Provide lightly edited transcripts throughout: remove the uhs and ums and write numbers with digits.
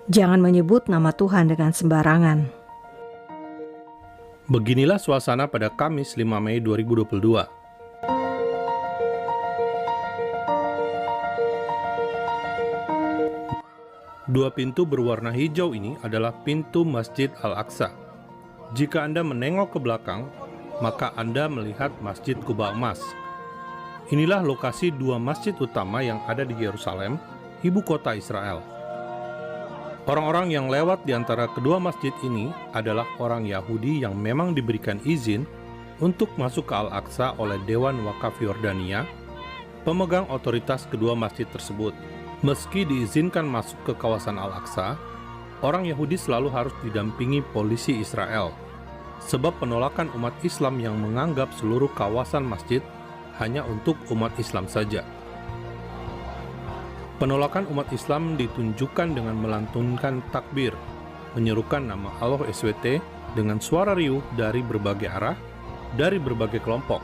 Jangan menyebut nama Tuhan dengan sembarangan. Beginilah suasana pada Kamis 5 Mei 2022. Dua pintu berwarna hijau ini adalah pintu Masjid Al-Aqsa. Jika Anda menengok ke belakang, maka Anda melihat Masjid Kuba Emas. Inilah lokasi dua masjid utama yang ada di Yerusalem, ibu kota Israel. Orang-orang yang lewat di antara kedua masjid ini adalah orang Yahudi yang memang diberikan izin untuk masuk ke Al-Aqsa oleh Dewan Wakaf Yordania, pemegang otoritas kedua masjid tersebut. Meski diizinkan masuk ke kawasan Al-Aqsa, orang Yahudi selalu harus didampingi polisi Israel, sebab penolakan umat Islam yang menganggap seluruh kawasan masjid hanya untuk umat Islam saja. Penolakan umat Islam ditunjukkan dengan melantunkan takbir, menyerukan nama Allah SWT dengan suara riuh dari berbagai arah, dari berbagai kelompok.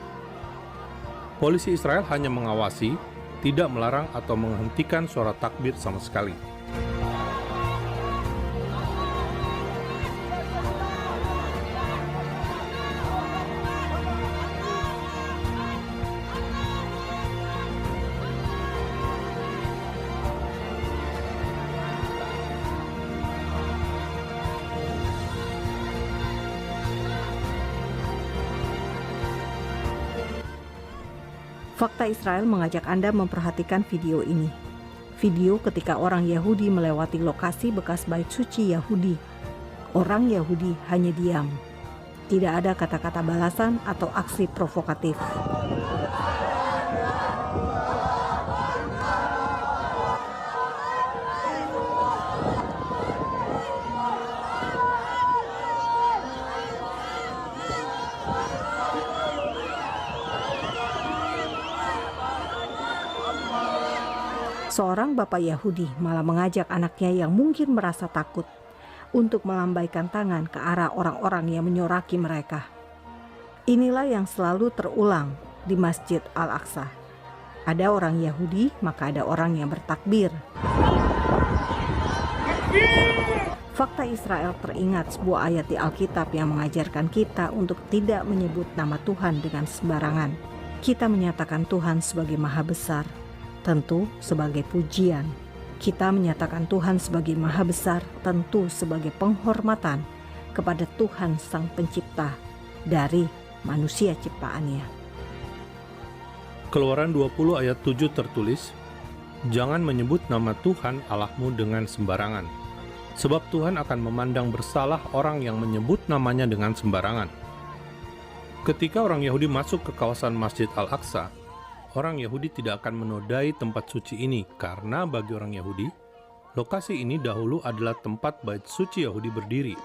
Polisi Israel hanya mengawasi, tidak melarang atau menghentikan suara takbir sama sekali. Fakta Israel mengajak Anda memperhatikan video ini. Video ketika orang Yahudi melewati lokasi bekas bait suci Yahudi. Orang Yahudi hanya diam. Tidak ada kata-kata balasan atau aksi provokatif. Seorang bapak Yahudi malah mengajak anaknya yang mungkin merasa takut untuk melambaikan tangan ke arah orang-orang yang menyoraki mereka. Inilah yang selalu terulang di Masjid Al-Aqsa. Ada orang Yahudi, maka ada orang yang bertakbir. Fakta Israel teringat sebuah ayat di Alkitab yang mengajarkan kita untuk tidak menyebut nama Tuhan dengan sembarangan. Kita menyatakan Tuhan sebagai Maha Besar, tentu sebagai pujian. Kita menyatakan Tuhan sebagai Maha Besar, tentu sebagai penghormatan kepada Tuhan Sang Pencipta dari manusia ciptaannya. Keluaran 20 ayat 7 tertulis, "Jangan menyebut nama Tuhan Allahmu dengan sembarangan, sebab Tuhan akan memandang bersalah orang yang menyebut namanya dengan sembarangan." Ketika orang Yahudi masuk ke kawasan Masjid Al-Aqsa, orang Yahudi tidak akan menodai tempat suci ini karena bagi orang Yahudi, lokasi ini dahulu adalah tempat bait suci Yahudi berdiri.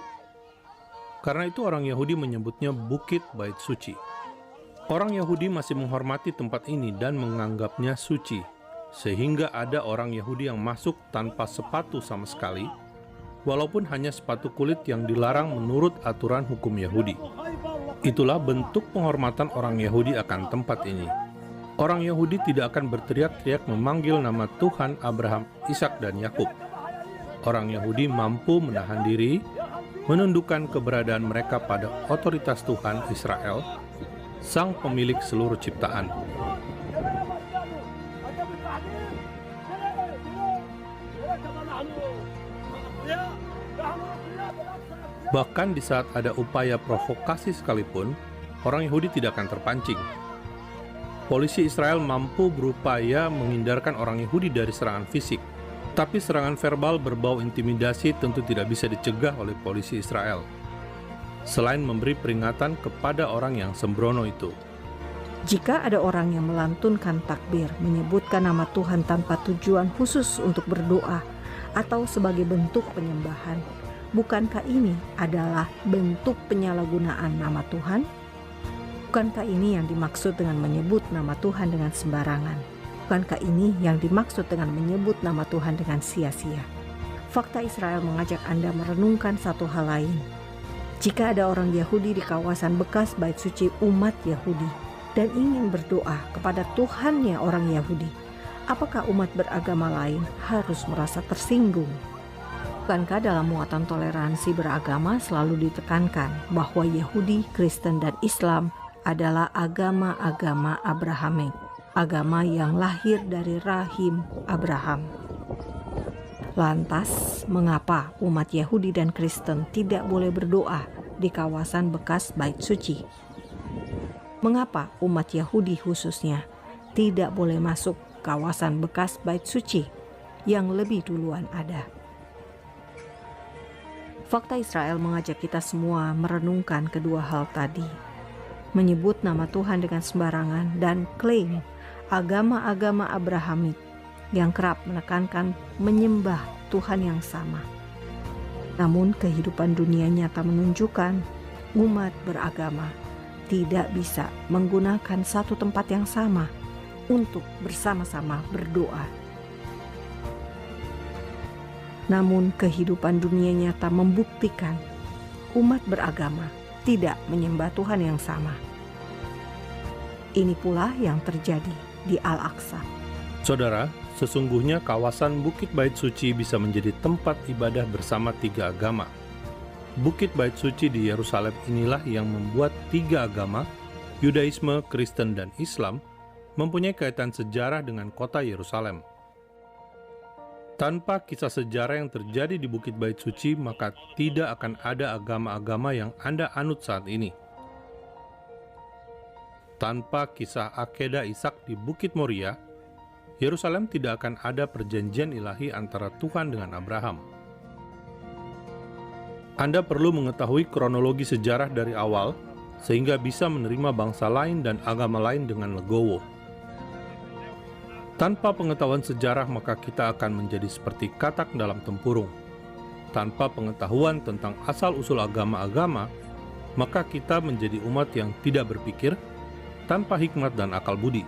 Karena itu orang Yahudi menyebutnya Bukit Bait Suci. Orang Yahudi masih menghormati tempat ini dan menganggapnya suci, sehingga ada orang Yahudi yang masuk tanpa sepatu sama sekali, walaupun hanya sepatu kulit yang dilarang menurut aturan hukum Yahudi. Itulah bentuk penghormatan orang Yahudi akan tempat ini. Orang Yahudi tidak akan berteriak-teriak memanggil nama Tuhan Abraham, Ishak, dan Yakub. Orang Yahudi mampu menahan diri, menundukkan keberadaan mereka pada otoritas Tuhan Israel, Sang Pemilik seluruh ciptaan. Bahkan di saat ada upaya provokasi sekalipun, orang Yahudi tidak akan terpancing. Polisi Israel mampu berupaya menghindarkan orang Yahudi dari serangan fisik, tapi serangan verbal berbau intimidasi tentu tidak bisa dicegah oleh polisi Israel, selain memberi peringatan kepada orang yang sembrono itu. Jika ada orang yang melantunkan takbir, menyebutkan nama Tuhan tanpa tujuan khusus untuk berdoa atau sebagai bentuk penyembahan, bukankah ini adalah bentuk penyalahgunaan nama Tuhan? Bukankah ini yang dimaksud dengan menyebut nama Tuhan dengan sembarangan? Bukankah ini yang dimaksud dengan menyebut nama Tuhan dengan sia-sia? Fakta Israel mengajak Anda merenungkan satu hal lain. Jika ada orang Yahudi di kawasan bekas bait suci umat Yahudi dan ingin berdoa kepada Tuhannya orang Yahudi, apakah umat beragama lain harus merasa tersinggung? Bukankah dalam muatan toleransi beragama selalu ditekankan bahwa Yahudi, Kristen, dan Islam adalah agama-agama Abrahamik, agama yang lahir dari rahim Abraham? Lantas, mengapa umat Yahudi dan Kristen tidak boleh berdoa di kawasan bekas Bait Suci? Mengapa umat Yahudi khususnya tidak boleh masuk kawasan bekas Bait Suci yang lebih duluan ada? Fakta Israel mengajak kita semua merenungkan kedua hal tadi. Menyebut nama Tuhan dengan sembarangan dan klaim agama-agama Abrahamik yang kerap menekankan menyembah Tuhan yang sama. Namun kehidupan dunia nyata menunjukkan umat beragama tidak bisa menggunakan satu tempat yang sama untuk bersama-sama berdoa. Namun kehidupan dunia nyata membuktikan umat beragama tidak menyembah Tuhan yang sama. Ini pula yang terjadi di Al-Aqsa. Saudara, sesungguhnya kawasan Bukit Bait Suci bisa menjadi tempat ibadah bersama tiga agama. Bukit Bait Suci di Yerusalem inilah yang membuat tiga agama, Yudaisme, Kristen, dan Islam, mempunyai kaitan sejarah dengan kota Yerusalem. Tanpa kisah sejarah yang terjadi di Bukit Bait Suci, maka tidak akan ada agama-agama yang Anda anut saat ini. Tanpa kisah akedah Ishak di Bukit Moria, Yerusalem tidak akan ada perjanjian ilahi antara Tuhan dengan Abraham. Anda perlu mengetahui kronologi sejarah dari awal, sehingga bisa menerima bangsa lain dan agama lain dengan legowo. Tanpa pengetahuan sejarah, maka kita akan menjadi seperti katak dalam tempurung. Tanpa pengetahuan tentang asal-usul agama-agama, maka kita menjadi umat yang tidak berpikir, tanpa hikmat dan akal budi.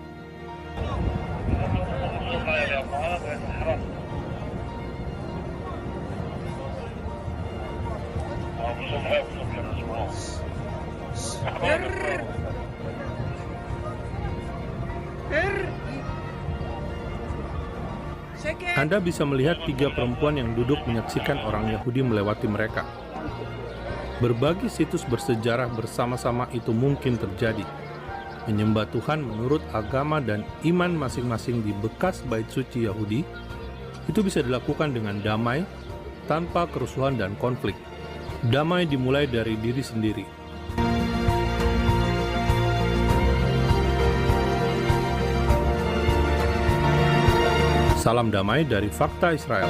Anda bisa melihat tiga perempuan yang duduk menyaksikan orang Yahudi melewati mereka. Berbagi situs bersejarah bersama-sama itu mungkin terjadi. Menyembah Tuhan menurut agama dan iman masing-masing di bekas Bait Suci Yahudi itu bisa dilakukan dengan damai, tanpa kerusuhan dan konflik. Damai dimulai dari diri sendiri. Salam damai dari Fakta Israel.